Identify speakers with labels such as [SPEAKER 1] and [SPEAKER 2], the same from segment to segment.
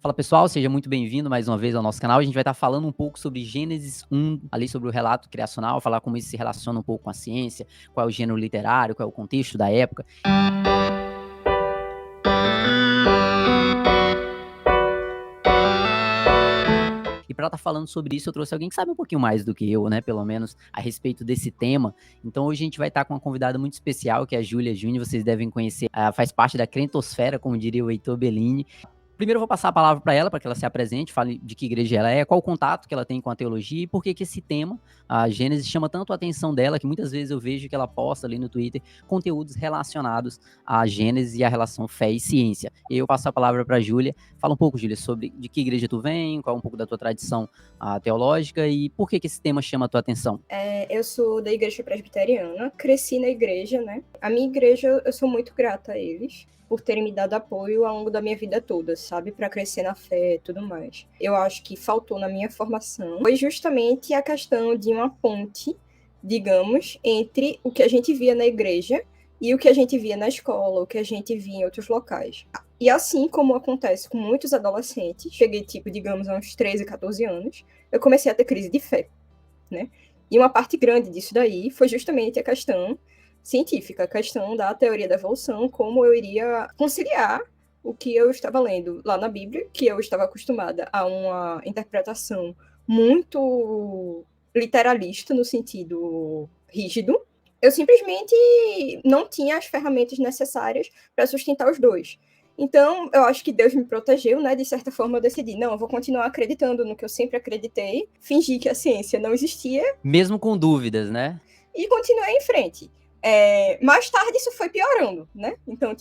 [SPEAKER 1] Fala pessoal, seja muito bem-vindo mais uma vez ao nosso canal. A gente vai estar falando um pouco sobre Gênesis 1, ali sobre o relato criacional, falar como isso se relaciona um pouco com a ciência, qual é o gênero literário, qual é o contexto da época. E para estar falando sobre isso, eu trouxe alguém que sabe um pouquinho mais do que eu, né? Pelo menos a respeito desse tema. Então hoje a gente vai estar com uma convidada muito especial, que é a Júlia Júnior. Vocês devem conhecer, faz parte da crentosfera, como diria o Heitor Bellini. Primeiro eu vou passar a palavra para ela que ela se apresente, fale de que igreja ela é, qual o contato que ela tem com a teologia e por que esse tema, a Gênesis, chama tanto a atenção dela, que muitas vezes eu vejo que ela posta ali no Twitter conteúdos relacionados à Gênesis e à relação fé e ciência. E eu passo a palavra para a Júlia. Fala um pouco, Júlia, sobre de que igreja tu vem, qual é um pouco da tua tradição teológica e por que esse tema chama a tua atenção.
[SPEAKER 2] Eu sou da igreja presbiteriana, cresci na igreja, né? A minha igreja, eu sou muito grata a eles por terem me dado apoio ao longo da minha vida toda, sabe? Para crescer na fé e tudo mais. Eu acho que faltou na minha formação foi justamente a questão de uma ponte, digamos, entre o que a gente via na igreja e o que a gente via na escola, o que a gente via em outros locais. E assim como acontece com muitos adolescentes, cheguei, digamos, a uns 13, 14 anos, eu comecei a ter crise de fé, né? E uma parte grande disso daí foi justamente a questão científica, a questão da teoria da evolução, como eu iria conciliar o que eu estava lendo lá na Bíblia, que eu estava acostumada a uma interpretação muito literalista, no sentido rígido. Eu simplesmente não tinha as ferramentas necessárias para sustentar os dois. Então, eu acho que Deus me protegeu, né? De certa forma, eu decidi, não, eu vou continuar acreditando no que eu sempre acreditei, fingir que a ciência não existia.
[SPEAKER 1] Mesmo com dúvidas, né?
[SPEAKER 2] E continuei em frente. Mais tarde, isso foi piorando, né? Então,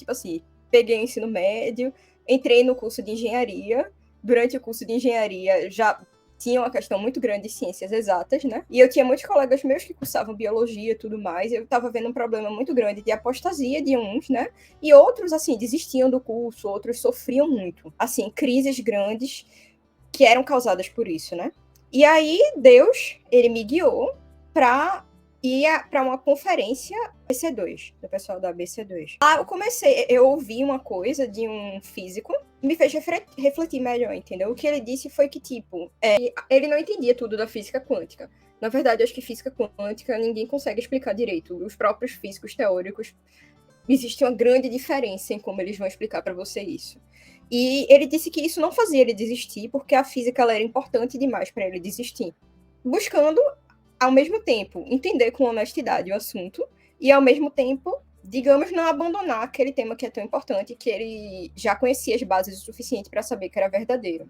[SPEAKER 2] peguei o ensino médio, entrei no curso de engenharia. Durante o curso de engenharia, já tinha uma questão muito grande de ciências exatas, né? E eu tinha muitos colegas meus que cursavam biologia e tudo mais. Eu estava vendo um problema muito grande de apostasia de uns, né? E outros, assim, desistiam do curso, outros sofriam muito. Assim, crises grandes que eram causadas por isso, né? E aí, Deus, ele me guiou para ir para uma conferência ABC2, do pessoal da ABC2. Lá eu ouvi uma coisa de um físico, me fez refletir melhor, entendeu? O que ele disse foi que, ele não entendia tudo da física quântica. Na verdade, acho que física quântica ninguém consegue explicar direito. Os próprios físicos teóricos, existe uma grande diferença em como eles vão explicar para você isso. E ele disse que isso não fazia ele desistir, porque a física ela era importante demais para ele desistir. Buscando, ao mesmo tempo, entender com honestidade o assunto e, ao mesmo tempo, digamos, não abandonar aquele tema que é tão importante, que ele já conhecia as bases o suficiente para saber que era verdadeiro.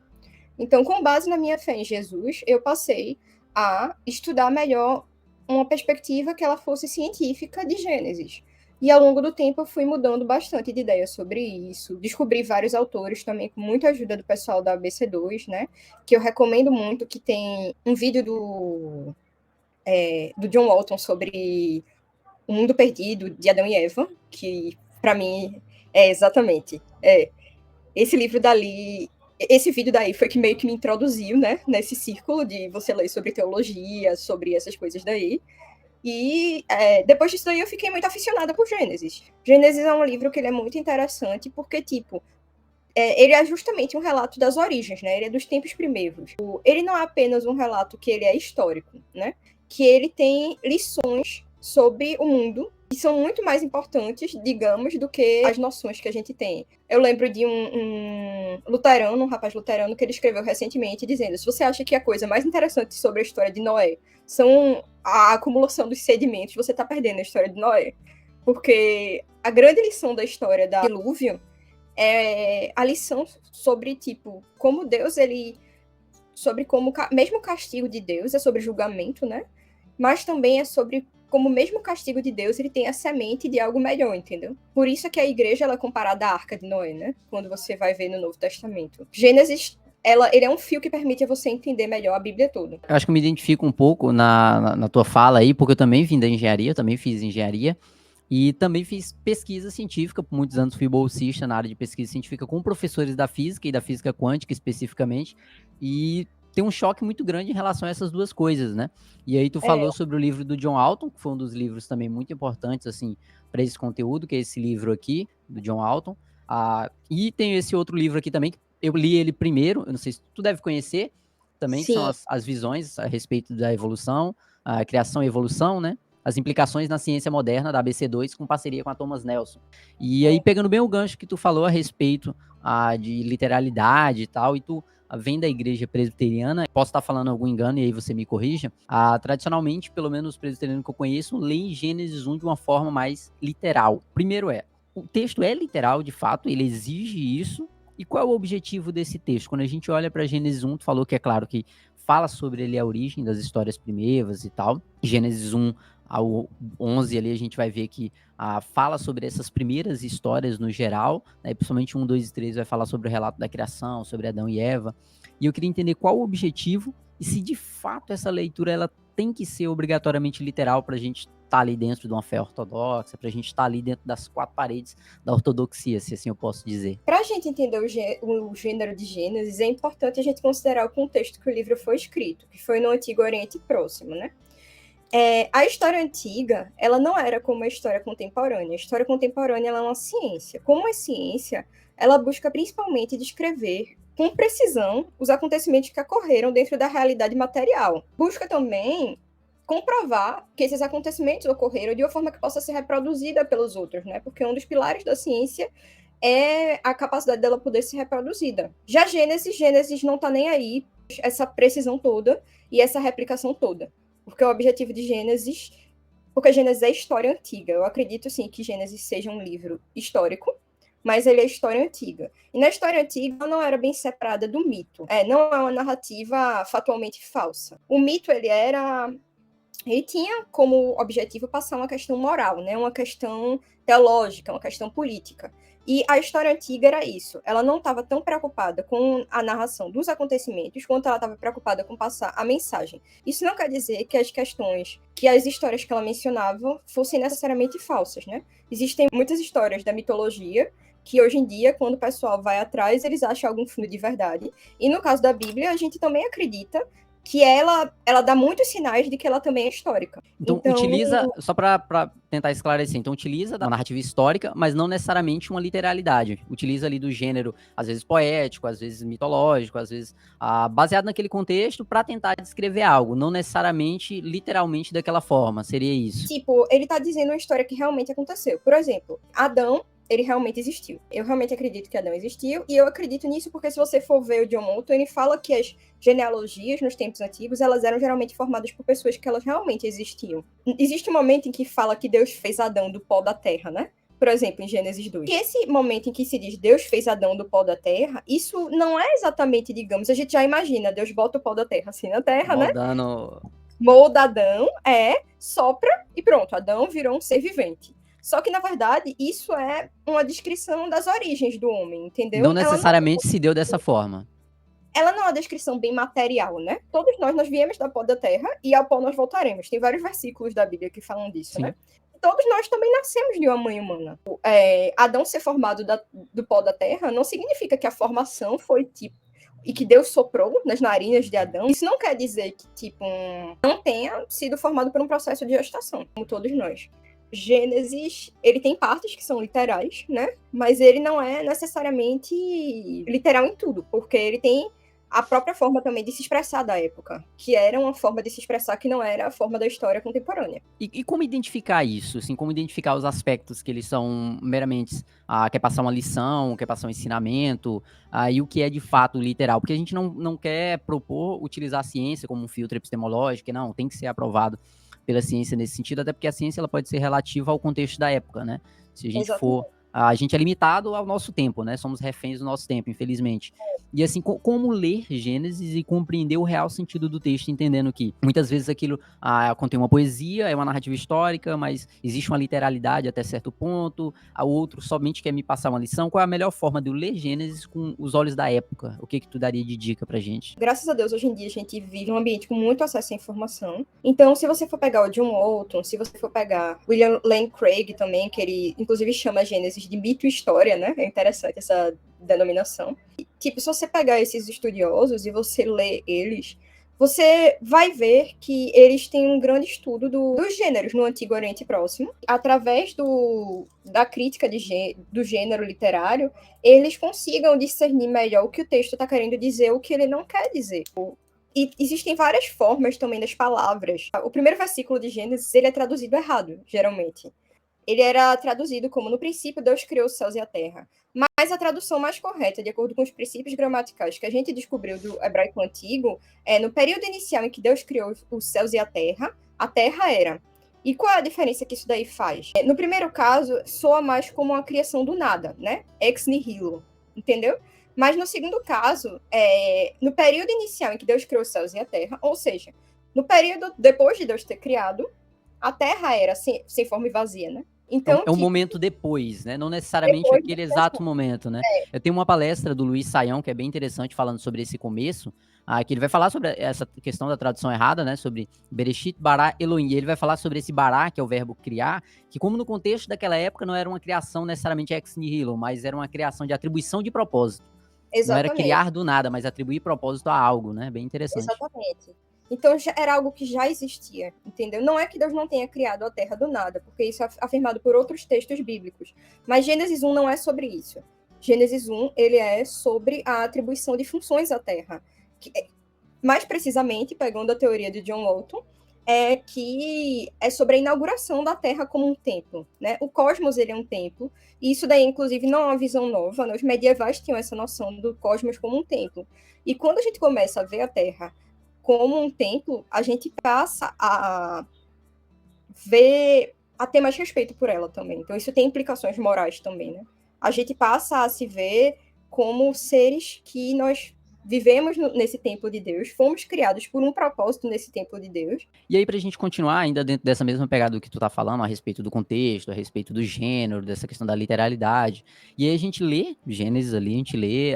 [SPEAKER 2] Então, com base na minha fé em Jesus, eu passei a estudar melhor uma perspectiva que ela fosse científica de Gênesis. E ao longo do tempo eu fui mudando bastante de ideia sobre isso. Descobri vários autores também, com muita ajuda do pessoal da ABC2, né? Que eu recomendo muito, que tem um vídeo do John Walton sobre O Mundo Perdido, de Adão e Eva, que para mim é exatamente. Esse livro dali, esse vídeo daí foi que meio que me introduziu, né? Nesse círculo de você ler sobre teologia, sobre essas coisas daí. E depois disso daí eu fiquei muito aficionada por Gênesis. Gênesis é um livro que ele é muito interessante porque, ele é justamente um relato das origens, né? Ele é dos tempos primeiros. Ele não é apenas um relato que ele é histórico, né? Que ele tem lições sobre o mundo que são muito mais importantes, digamos, do que as noções que a gente tem. Eu lembro de um luterano, um rapaz luterano, que ele escreveu recentemente dizendo: se você acha que a coisa mais interessante sobre a história de Noé são a acumulação dos sedimentos, você está perdendo a história de Noé. Porque a grande lição da história da dilúvio é a lição sobre, como Deus, sobre como, mesmo o castigo de Deus é sobre julgamento, né? Mas também é sobre como mesmo o castigo de Deus, ele tem a semente de algo melhor, entendeu? Por isso é que a igreja ela é comparada à Arca de Noé, né? Quando você vai ver no Novo Testamento. Gênesis, ele é um fio que permite você entender melhor a Bíblia toda.
[SPEAKER 1] Eu acho que eu me identifico um pouco na tua fala aí, porque eu também vim da engenharia, eu também fiz engenharia. E também fiz pesquisa científica, por muitos anos fui bolsista na área de pesquisa científica com professores da física e da física quântica especificamente, e tem um choque muito grande em relação a essas duas coisas, né? E aí tu falou sobre o livro do John Alton, que foi um dos livros também muito importantes, assim, para esse conteúdo, que é esse livro aqui, do John Alton, e tem esse outro livro aqui também, que eu li ele primeiro, eu não sei se tu deve conhecer também, que são
[SPEAKER 2] Sim.
[SPEAKER 1] as visões a respeito da evolução, a criação e evolução, né? As implicações na ciência moderna, da ABC2, com parceria com a Thomas Nelson. E aí, pegando bem o gancho que tu falou a respeito de literalidade e tal, e tu vem da igreja presbiteriana, posso estar falando algum engano e aí você me corrija, tradicionalmente, pelo menos os presbiterianos que eu conheço, leem Gênesis 1 de uma forma mais literal. Primeiro o texto é literal, de fato, ele exige isso. E qual é o objetivo desse texto? Quando a gente olha para Gênesis 1, tu falou que é claro que fala sobre ele a origem das histórias primeiras e tal. Gênesis 1 ao 11 ali a gente vai ver que fala sobre essas primeiras histórias no geral, né? Principalmente 1, 2 e 3 vai falar sobre o relato da criação, sobre Adão e Eva. E eu queria entender qual o objetivo e se de fato essa leitura ela tem que ser obrigatoriamente literal para a gente estar ali dentro de uma fé ortodoxa, para a gente estar ali dentro das 4 paredes da ortodoxia, se assim eu posso dizer.
[SPEAKER 2] Para a gente entender o gênero de Gênesis, é importante a gente considerar o contexto que o livro foi escrito, que foi no Antigo Oriente Próximo, né? A história antiga, ela não era como a história contemporânea. A história contemporânea ela é uma ciência. Como é ciência, ela busca principalmente descrever com precisão os acontecimentos que ocorreram dentro da realidade material. Busca também comprovar que esses acontecimentos ocorreram de uma forma que possa ser reproduzida pelos outros, né? Porque um dos pilares da ciência é a capacidade dela poder ser reproduzida. Já Gênesis não está nem aí essa precisão toda e essa replicação toda. Porque o objetivo de Gênesis... Porque Gênesis é história antiga. Eu acredito, sim, que Gênesis seja um livro histórico, mas ele é história antiga. E na história antiga, ela não era bem separada do mito. Não é uma narrativa fatualmente falsa. O mito, ele tinha como objetivo passar uma questão moral, né? Uma questão teológica, uma questão política. E a história antiga era isso. Ela não estava tão preocupada com a narração dos acontecimentos quanto ela estava preocupada com passar a mensagem. Isso não quer dizer que as histórias que ela mencionava fossem necessariamente falsas, né? Existem muitas histórias da mitologia que hoje em dia, quando o pessoal vai atrás, eles acham algum fundo de verdade. E no caso da Bíblia, a gente também acredita que ela dá muitos sinais de que ela também é histórica.
[SPEAKER 1] Então utiliza, só para tentar esclarecer, então utiliza da narrativa histórica, mas não necessariamente uma literalidade. Utiliza ali do gênero, às vezes poético, às vezes mitológico, às vezes baseado naquele contexto para tentar descrever algo, não necessariamente, literalmente daquela forma, seria isso.
[SPEAKER 2] Tipo, ele tá dizendo uma história que realmente aconteceu. Por exemplo, Adão, ele realmente existiu. Eu realmente acredito que Adão existiu, e eu acredito nisso porque se você for ver o John Moulton, ele fala que as genealogias nos tempos antigos, elas eram geralmente formadas por pessoas que elas realmente existiam. Existe um momento em que fala que Deus fez Adão do pó da terra, né? Por exemplo, em Gênesis 2. E esse momento em que se diz Deus fez Adão do pó da terra, isso não é exatamente, digamos, a gente já imagina, Deus bota o pó da terra assim na terra,
[SPEAKER 1] moldando...
[SPEAKER 2] né? Molda Adão, sopra e pronto, Adão virou um ser vivente. Só que, na verdade, isso é uma descrição das origens do homem, entendeu?
[SPEAKER 1] Não necessariamente se deu dessa forma.
[SPEAKER 2] Ela não é uma descrição bem material, né? Todos nós viemos da pó da terra e ao pó nós voltaremos. Tem vários versículos da Bíblia que falam disso, sim, né? Todos nós também nascemos de uma mãe humana. Adão ser formado do pó da terra não significa que a formação foi tipo e que Deus soprou nas narinas de Adão. Isso não quer dizer que tipo não tenha sido formado por um processo de gestação, como todos nós. Gênesis, ele tem partes que são literais, né? Mas ele não é necessariamente literal em tudo, porque ele tem a própria forma também de se expressar da época, que era uma forma de se expressar que não era a forma da história contemporânea.
[SPEAKER 1] E como identificar isso? Assim, como identificar os aspectos que eles são meramente quer passar uma lição, quer passar um ensinamento, e o que é de fato literal? Porque a gente não quer propor utilizar a ciência como um filtro epistemológico, não, tem que ser aprovado pela ciência nesse sentido, até porque a ciência ela pode ser relativa ao contexto da época, né? Se a gente for... A gente é limitado ao nosso tempo, né? Somos reféns do nosso tempo, infelizmente. E assim, como ler Gênesis e compreender o real sentido do texto, entendendo que muitas vezes aquilo contém uma poesia, é uma narrativa histórica, mas existe uma literalidade até certo ponto, a outro somente quer me passar uma lição. Qual é a melhor forma de eu ler Gênesis com os olhos da época? O que tu daria de dica pra gente?
[SPEAKER 2] Graças a Deus, hoje em dia, a gente vive um ambiente com muito acesso à informação. Então, se você for pegar o John Moulton, se você for pegar William Lane Craig também, que ele, inclusive, chama Gênesis de mito e história, né? É interessante essa denominação. Tipo, se você pegar esses estudiosos e você ler eles, você vai ver que eles têm um grande estudo dos gêneros no Antigo Oriente Próximo. Através da crítica do gênero literário, eles consigam discernir melhor o que o texto está querendo dizer, o que ele não quer dizer. E existem várias formas também das palavras. O primeiro versículo de Gênesis, ele é traduzido errado, geralmente. Ele era traduzido como: no princípio Deus criou os céus e a terra. Mas a tradução mais correta, de acordo com os princípios gramaticais que a gente descobriu do hebraico antigo, é: no período inicial em que Deus criou os céus e a terra era. E qual é a diferença que isso daí faz? No primeiro caso, soa mais como uma criação do nada, né? Ex nihilo, entendeu? Mas no segundo caso, no período inicial em que Deus criou os céus e a terra, ou seja, no período depois de Deus ter criado, a terra era sem forma e vazia, né? Então,
[SPEAKER 1] é um momento depois, né? Não necessariamente aquele exato momento, né? Eu tenho uma palestra do Luiz Saião, que é bem interessante, falando sobre esse começo, que ele vai falar sobre essa questão da tradução errada, né? Sobre Bereshit, Bará, Elohim. E ele vai falar sobre esse Bará, que é o verbo criar, que como no contexto daquela época não era uma criação necessariamente ex nihilo, mas era uma criação de atribuição de propósito. Exatamente. Não era criar do nada, mas atribuir propósito a algo, né? Bem interessante.
[SPEAKER 2] Exatamente. Então, era algo que já existia, entendeu? Não é que Deus não tenha criado a Terra do nada, porque isso é afirmado por outros textos bíblicos. Mas Gênesis 1 não é sobre isso. Gênesis 1, ele é sobre a atribuição de funções à Terra. Mais precisamente, pegando a teoria de John Walton, que é sobre a inauguração da Terra como um templo, né? O cosmos, ele é um templo, e isso daí, inclusive, não é uma visão nova, né? Os medievais tinham essa noção do cosmos como um templo. E quando a gente começa a ver a Terra como um templo, a gente passa a ter mais respeito por ela também. Então, isso tem implicações morais também, né? A gente passa a se ver como seres que nós vivemos nesse templo de Deus, fomos criados por um propósito nesse templo de Deus.
[SPEAKER 1] E aí, pra gente continuar ainda dentro dessa mesma pegada do que tu tá falando, a respeito do contexto, a respeito do gênero, dessa questão da literalidade, e aí a gente lê Gênesis ali, a gente lê,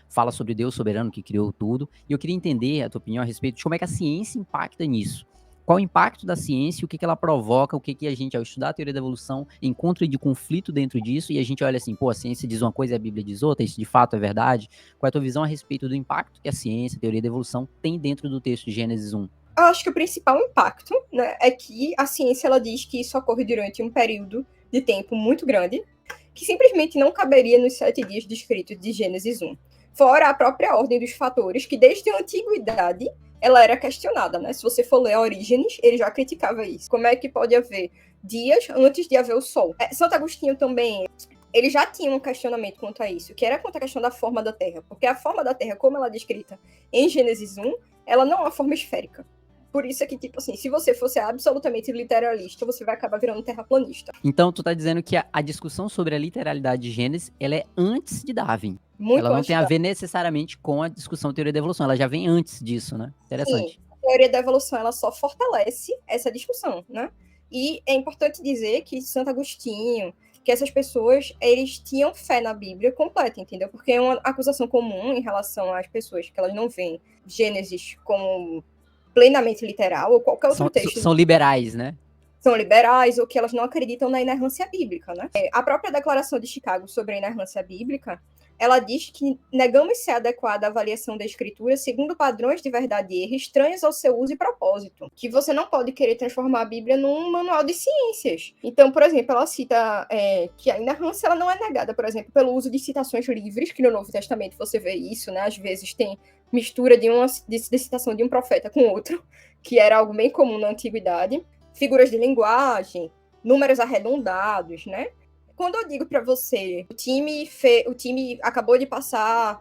[SPEAKER 1] fala sobre Deus soberano que criou tudo, e eu queria entender a tua opinião a respeito de como é que a ciência impacta nisso. Qual o impacto da ciência, o que ela provoca, o que a gente, ao estudar a teoria da evolução, encontra de conflito dentro disso, e a gente olha assim, pô, a ciência diz uma coisa e a Bíblia diz outra, isso de fato é verdade? Qual é a tua visão a respeito do impacto que a ciência, a teoria da evolução, tem dentro do texto de Gênesis 1?
[SPEAKER 2] Eu acho que o principal impacto, né, é que a ciência ela diz que isso ocorre durante um período de tempo muito grande, que simplesmente não caberia nos 7 dias descritos de Gênesis 1. Fora a própria ordem dos fatores, que desde a antiguidade ela era questionada, né? Se você for ler Orígenes, ele já criticava isso. Como é que pode haver dias antes de haver o Sol? Santo Agostinho também, ele já tinha um questionamento quanto a isso, que era quanto à questão da forma da Terra. Porque a forma da Terra, como ela é descrita em Gênesis 1, ela não é uma forma esférica. Por isso é que, tipo assim, se você fosse absolutamente literalista, você vai acabar virando terraplanista.
[SPEAKER 1] Então, tu tá dizendo que a discussão sobre a literalidade de Gênesis, ela é antes de Darwin.
[SPEAKER 2] Muito
[SPEAKER 1] ela não tem a ver necessariamente com a discussão da teoria da evolução, ela já vem antes disso, né? Interessante.
[SPEAKER 2] Sim, a teoria da evolução, ela só fortalece essa discussão, né? E é importante dizer que Santo Agostinho, que essas pessoas, eles tinham fé na Bíblia completa, entendeu? Porque é uma acusação comum em relação às pessoas que elas não veem Gênesis como plenamente literal, ou qualquer outro texto.
[SPEAKER 1] São liberais, né?
[SPEAKER 2] São liberais, ou que elas não acreditam na inerrância bíblica, né? A própria Declaração de Chicago sobre a inerrância bíblica, ela diz que negamos ser adequada à avaliação da escritura segundo padrões de verdade e erro estranhos ao seu uso e propósito. Que você não pode querer transformar a Bíblia num manual de ciências. Então, por exemplo, ela cita que a inerrância ela não é negada, por exemplo, pelo uso de citações livres, que no Novo Testamento você vê isso, né? Às vezes tem mistura de citação de um profeta com outro, que era algo bem comum na antiguidade. Figuras de linguagem, números arredondados, né? Quando eu digo para você, o time acabou de passar,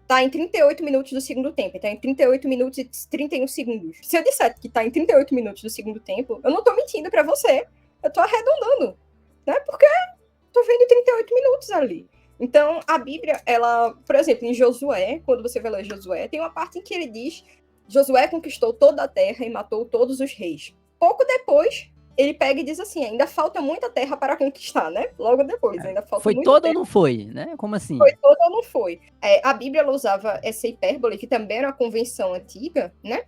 [SPEAKER 2] tá em 38 minutos do segundo tempo, tá em 38 minutos e 31 segundos. Se eu disser que tá em 38 minutos do segundo tempo, eu não tô mentindo para você, eu tô arredondando, né? Porque tô vendo 38 minutos ali. Então, a Bíblia, ela, por exemplo, em Josué, quando você vai ler Josué, tem uma parte em que ele diz: Josué conquistou toda a terra e matou todos os reis. Pouco depois, ele pega e diz assim, ainda falta muita terra para conquistar, né? Logo depois, ainda falta
[SPEAKER 1] foi
[SPEAKER 2] muita
[SPEAKER 1] toda
[SPEAKER 2] terra.
[SPEAKER 1] Ou não foi, né? Como assim?
[SPEAKER 2] Foi toda ou não foi? A Bíblia ela usava essa hipérbole, que também era uma convenção antiga, né?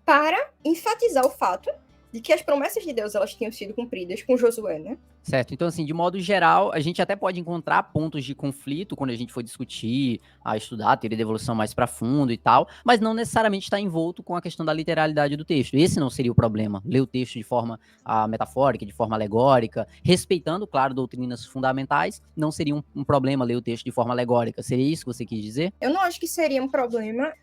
[SPEAKER 2] Para enfatizar o fato de que as promessas de Deus elas tinham sido cumpridas com Josué, né?
[SPEAKER 1] Certo, então assim, de modo geral, a gente até pode encontrar pontos de conflito quando a gente for discutir, estudar a teoria da evolução mais para fundo e tal, mas não necessariamente está envolto com a questão da literalidade do texto. Esse não seria o problema, ler o texto de forma metafórica, de forma alegórica, respeitando, claro, doutrinas fundamentais, não seria um problema ler o texto de forma alegórica. Seria isso que você quis dizer?
[SPEAKER 2] Eu não acho que seria um problema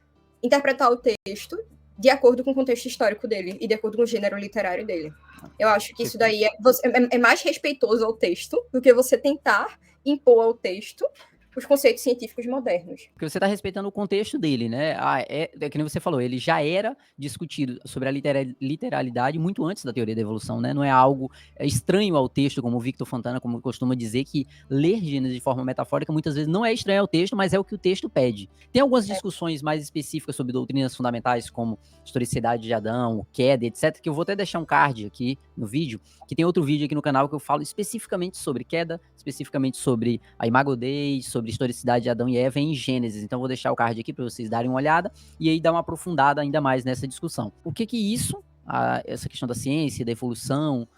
[SPEAKER 2] interpretar o texto de acordo com o contexto histórico dele e de acordo com o gênero literário dele. Eu acho que isso daí é mais respeitoso ao texto do que você tentar impor ao texto os conceitos científicos modernos.
[SPEAKER 1] Porque você está respeitando o contexto dele, né? É que nem você falou, ele já era discutido sobre a literalidade muito antes da teoria da evolução, né? Não é algo estranho ao texto, como o Victor Fontana como costuma dizer, que ler Gênesis de forma metafórica muitas vezes não é estranho ao texto, mas é o que o texto pede. Tem algumas discussões mais específicas sobre doutrinas fundamentais, como historicidade de Adão, queda, etc., que eu vou até deixar um card aqui no vídeo, que tem outro vídeo aqui no canal que eu falo especificamente sobre queda, especificamente sobre a Imago Dei, sobre historicidade de Adão e Eva em Gênesis. Então vou deixar o card aqui para vocês darem uma olhada e aí dar uma aprofundada ainda mais nessa discussão. O que isso, essa questão da ciência, da evolução,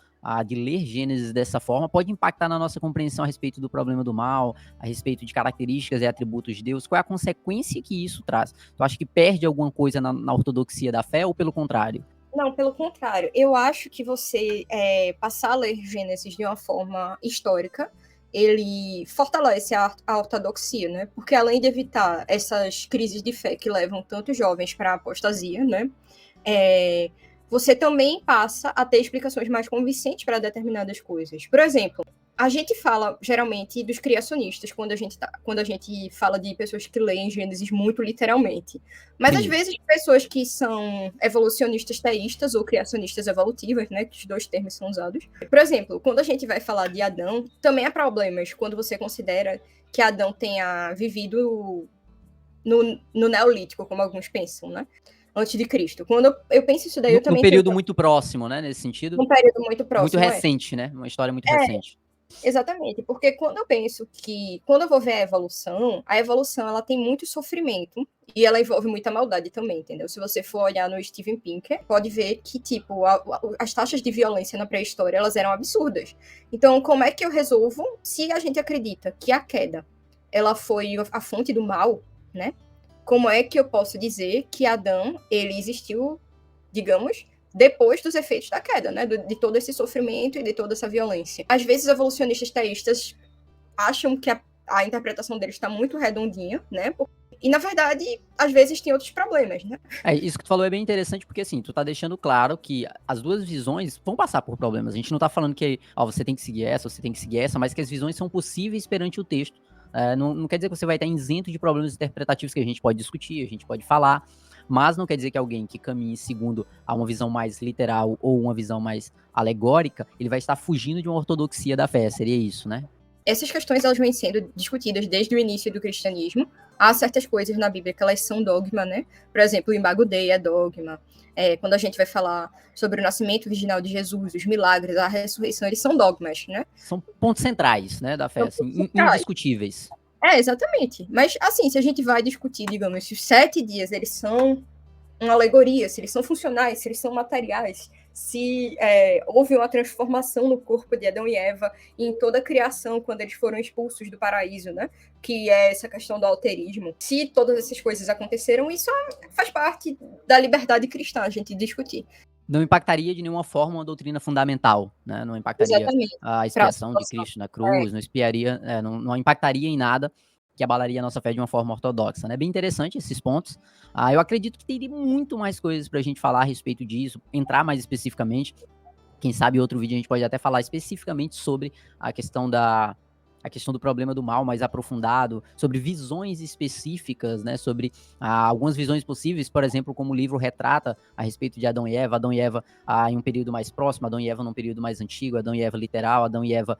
[SPEAKER 1] de ler Gênesis dessa forma, pode impactar na nossa compreensão a respeito do problema do mal, a respeito de características e atributos de Deus? Qual é a consequência que isso traz? Tu acha que perde alguma coisa na ortodoxia da fé ou pelo contrário?
[SPEAKER 2] Não, pelo contrário. Eu acho que você passar a ler Gênesis de uma forma histórica, ele fortalece a ortodoxia, né? Porque além de evitar essas crises de fé que levam tantos jovens para a apostasia, né? Você também passa a ter explicações mais convincentes para determinadas coisas. Por exemplo, a gente fala geralmente dos criacionistas quando a gente fala de pessoas que leem Gênesis muito literalmente. Mas às vezes pessoas que são evolucionistas teístas ou criacionistas evolutivas, né, que os dois termos são usados. Por exemplo, quando a gente vai falar de Adão, também há problemas quando você considera que Adão tenha vivido no Neolítico, como alguns pensam, né? Antes de Cristo. Quando eu penso isso daí, eu também...
[SPEAKER 1] Num período muito próximo, né, nesse sentido?
[SPEAKER 2] Um período muito próximo,
[SPEAKER 1] muito recente, né? Uma história muito recente.
[SPEAKER 2] Exatamente, porque quando eu penso que, quando eu vou ver a evolução ela tem muito sofrimento e ela envolve muita maldade também, entendeu? Se você for olhar no Steven Pinker, pode ver que, tipo, as taxas de violência na pré-história, elas eram absurdas. Então, como é que eu resolvo, se a gente acredita que a queda, ela foi a fonte do mal, né? Como é que eu posso dizer que Adão, ele existiu, digamos, depois dos efeitos da queda, né? De todo esse sofrimento e de toda essa violência. Às vezes, evolucionistas teístas acham que a interpretação deles está muito redondinha, né? E, na verdade, às vezes tem outros problemas, né?
[SPEAKER 1] Isso que tu falou é bem interessante, porque assim, tu tá deixando claro que as duas visões vão passar por problemas. A gente não tá falando que você tem que seguir essa, você tem que seguir essa, mas que as visões são possíveis perante o texto. Não quer dizer que você vai estar isento de problemas interpretativos que a gente pode discutir, a gente pode falar, mas não quer dizer que alguém que caminhe segundo a uma visão mais literal ou uma visão mais alegórica, ele vai estar fugindo de uma ortodoxia da fé, seria isso, né?
[SPEAKER 2] Essas questões elas vêm sendo discutidas desde o início do cristianismo. Há certas coisas na Bíblia que elas são dogma, né? Por exemplo, o Imago Dei é dogma. Quando a gente vai falar sobre o nascimento virginal de Jesus, os milagres, a ressurreição, eles são dogmas, né?
[SPEAKER 1] São pontos centrais, né, da fé, assim, indiscutíveis.
[SPEAKER 2] Exatamente. Mas, assim, se a gente vai discutir, digamos, se os 7 dias eles são uma alegoria, se eles são funcionais, se eles são materiais, se houve uma transformação no corpo de Adão e Eva e em toda a criação quando eles foram expulsos do paraíso, né? Que é essa questão do alterismo. Se todas essas coisas aconteceram, isso faz parte da liberdade cristã, a gente discutir.
[SPEAKER 1] Não impactaria de nenhuma forma uma doutrina fundamental, né? Não impactaria a expiação de Cristo na cruz, não impactaria em nada que abalaria a nossa fé de uma forma ortodoxa, né? Bem interessante esses pontos. Eu acredito que teria muito mais coisas pra gente falar a respeito disso, entrar mais especificamente. Quem sabe outro vídeo a gente pode até falar especificamente sobre a questão do problema do mal mais aprofundado, sobre visões específicas, né, sobre algumas visões possíveis, por exemplo, como o livro retrata a respeito de Adão e Eva em um período mais próximo, Adão e Eva num período mais antigo, Adão e Eva literal, Adão e Eva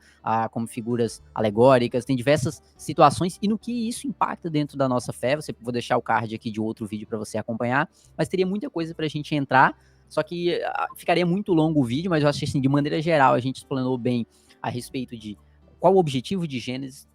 [SPEAKER 1] como figuras alegóricas, tem diversas situações, e no que isso impacta dentro da nossa fé, vou deixar o card aqui de outro vídeo para você acompanhar, mas teria muita coisa pra gente entrar, só que ficaria muito longo o vídeo, mas eu acho que, assim, de maneira geral, a gente explanou bem a respeito de qual o objetivo de Gênesis,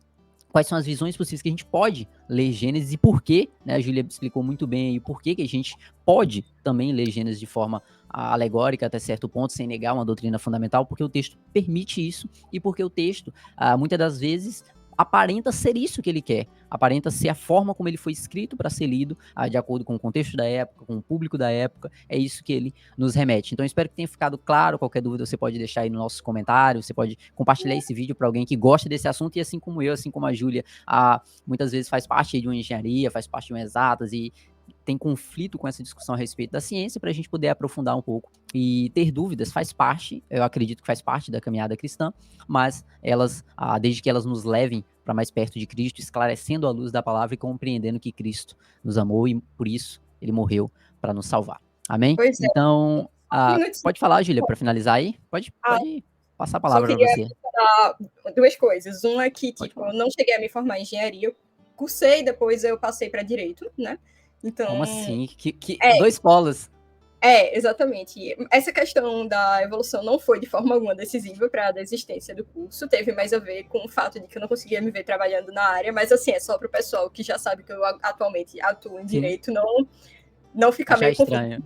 [SPEAKER 1] quais são as visões possíveis que a gente pode ler Gênesis e por quê, né? A Júlia explicou muito bem aí por que a gente pode também ler Gênesis de forma alegórica até certo ponto, sem negar uma doutrina fundamental, porque o texto permite isso e porque o texto, muitas das vezes, aparenta ser isso que ele quer, aparenta ser a forma como ele foi escrito para ser lido, de acordo com o contexto da época, com o público da época, é isso que ele nos remete. Então, eu espero que tenha ficado claro. Qualquer dúvida você pode deixar aí no nosso comentário, você pode compartilhar esse vídeo para alguém que gosta desse assunto, e assim como eu, assim como a Júlia, muitas vezes faz parte de uma engenharia, faz parte de uma exatas e tem conflito com essa discussão a respeito da ciência, para a gente poder aprofundar um pouco e ter dúvidas, faz parte, eu acredito que faz parte da caminhada cristã, mas elas, desde que elas nos levem para mais perto de Cristo, esclarecendo a luz da palavra e compreendendo que Cristo nos amou e por isso ele morreu para nos salvar. Amém?
[SPEAKER 2] Pois é.
[SPEAKER 1] Então,
[SPEAKER 2] Um minutinho.
[SPEAKER 1] pode falar, Júlia, para finalizar aí? Pode passar a palavra para você.
[SPEAKER 2] Falar duas coisas. Uma é que, tipo,
[SPEAKER 1] eu
[SPEAKER 2] não cheguei a me formar em engenharia, eu cursei, depois eu passei para direito, né? Então,
[SPEAKER 1] como assim? Dois polos.
[SPEAKER 2] Exatamente. Essa questão da evolução não foi de forma alguma decisiva para a desistência do curso, teve mais a ver com o fato de que eu não conseguia me ver trabalhando na área, mas assim, é só para o pessoal que já sabe que eu atualmente atuo em direito, não ficar meio
[SPEAKER 1] estranho.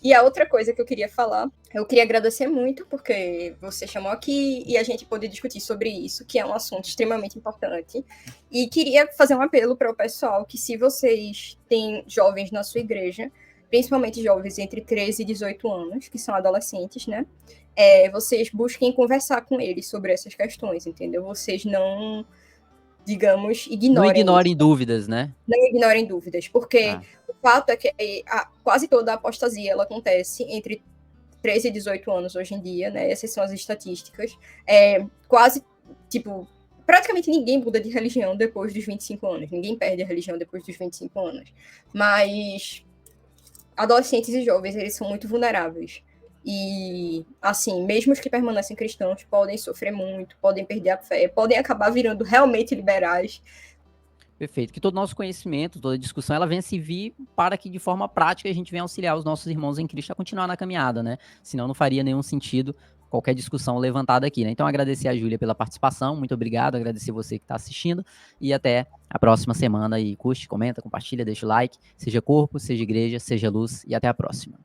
[SPEAKER 2] E a outra coisa que eu queria falar, eu queria agradecer muito porque você chamou aqui e a gente pôde discutir sobre isso, que é um assunto extremamente importante. E queria fazer um apelo para o pessoal que, se vocês têm jovens na sua igreja, principalmente jovens entre 13 e 18 anos, que são adolescentes, né? Vocês busquem conversar com eles sobre essas questões, entendeu? Vocês não, digamos,
[SPEAKER 1] Não ignorem dúvidas, né?
[SPEAKER 2] Não ignorem dúvidas, porque o fato é que quase toda a apostasia ela acontece entre 13 e 18 anos hoje em dia, né? Essas são as estatísticas. Praticamente ninguém muda de religião depois dos 25 anos. Ninguém perde a religião depois dos 25 anos. Mas adolescentes e jovens, eles são muito vulneráveis. E, assim, mesmo os que permanecem cristãos podem sofrer muito, podem perder a fé, podem acabar virando realmente liberais.
[SPEAKER 1] Perfeito. Que todo nosso conhecimento, toda discussão, ela venha servir para que, de forma prática, a gente venha auxiliar os nossos irmãos em Cristo a continuar na caminhada, né? Senão não faria nenhum sentido qualquer discussão levantada aqui, né? Então, agradecer a Júlia pela participação, muito obrigado, agradecer você que está assistindo, e até a próxima semana. E curte, comenta, compartilha, deixa o like, seja corpo, seja igreja, seja luz, e até a próxima.